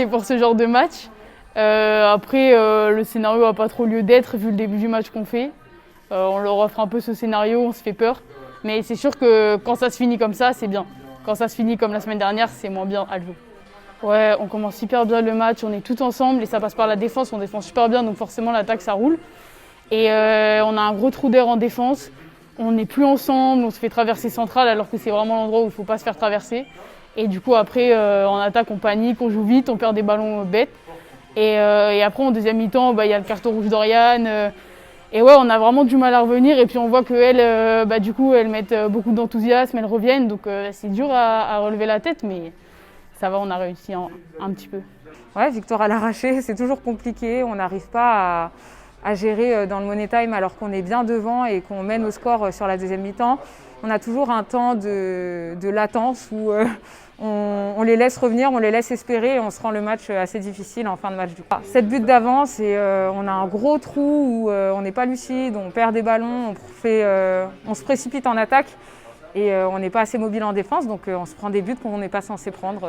stressé pour ce genre de match. Après, le scénario n'a pas trop lieu d'être vu le début du match qu'on fait. On leur offre un peu ce scénario, on se fait peur. Mais c'est sûr que quand ça se finit comme ça, c'est bien. Quand ça se finit comme la semaine dernière, c'est moins bien à jouer. Ouais, on commence super bien le match, on est tous ensemble et ça passe par la défense, on défend super bien, donc forcément l'attaque ça roule. Et on a un gros trou d'air en défense, on n'est plus ensemble, on se fait traverser central alors que c'est vraiment l'endroit où il ne faut pas se faire traverser. Et du coup après en attaque on panique, on joue vite, on perd des ballons bêtes. Et après en deuxième mi-temps, y a le carton rouge d'Oriane. Et ouais, on a vraiment du mal à revenir et puis on voit qu'elles, du coup, elles mettent beaucoup d'enthousiasme, elles reviennent. Donc c'est dur à relever la tête, mais ça va, on a réussi un petit peu. Ouais, victoire à l'arraché, c'est toujours compliqué. On n'arrive pas à gérer dans le money time alors qu'on est bien devant et qu'on mène au score sur la deuxième mi-temps. On a toujours un temps de latence où on les laisse revenir, on les laisse espérer et on se rend le match assez difficile en fin de match. 7 buts d'avance et on a un gros trou où on n'est pas lucide, on perd des ballons, on se précipite en attaque et on n'est pas assez mobile en défense, donc on se prend des buts qu'on n'est pas censé prendre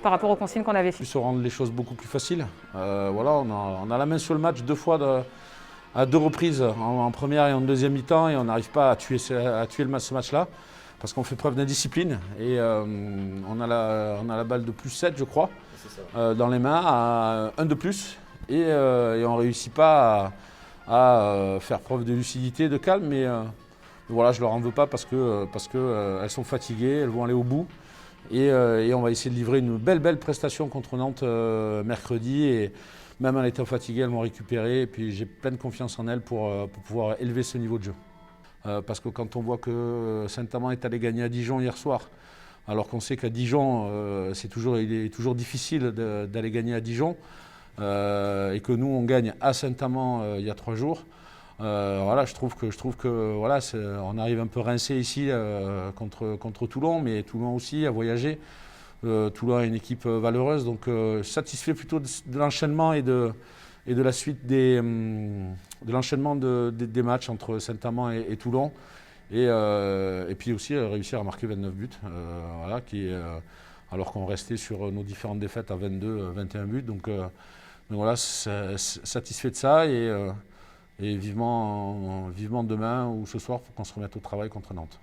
par rapport aux consignes qu'on avait faites. Se rendre les choses beaucoup plus faciles. Voilà, on a la main sur le match à deux reprises, en première et en deuxième mi-temps, et on n'arrive pas à tuer ce match-là, parce qu'on fait preuve d'indiscipline. Et on a la balle de plus 7, je crois, dans les mains, à 1 de plus, et on ne réussit pas à faire preuve de lucidité, de calme, mais voilà, je ne leur en veux pas parce qu'elles sont fatiguées, elles vont aller au bout. Et on va essayer de livrer une belle prestation contre Nantes mercredi. Et même en étant fatiguées, elles m'ont récupéré. Et puis j'ai pleine confiance en elles pour pouvoir élever ce niveau de jeu. Parce que quand on voit que Saint-Amand est allé gagner à Dijon hier soir, alors qu'on sait qu'à Dijon, il est toujours difficile d'aller gagner à Dijon, et que nous, on gagne à Saint-Amand il y a 3 jours. Voilà, je trouve que voilà, on arrive un peu rincé ici contre Toulon, mais Toulon aussi a voyagé. Toulon est une équipe valeureuse, donc satisfait plutôt de l'enchaînement et de la suite de l'enchaînement des matchs entre Saint-Amand et Toulon. Et puis aussi réussir à marquer 29 buts, voilà, alors qu'on restait sur nos différentes défaites à 22, 21 buts. Donc voilà, satisfait de ça. Et vivement demain ou ce soir pour qu'on se remette au travail contre Nantes.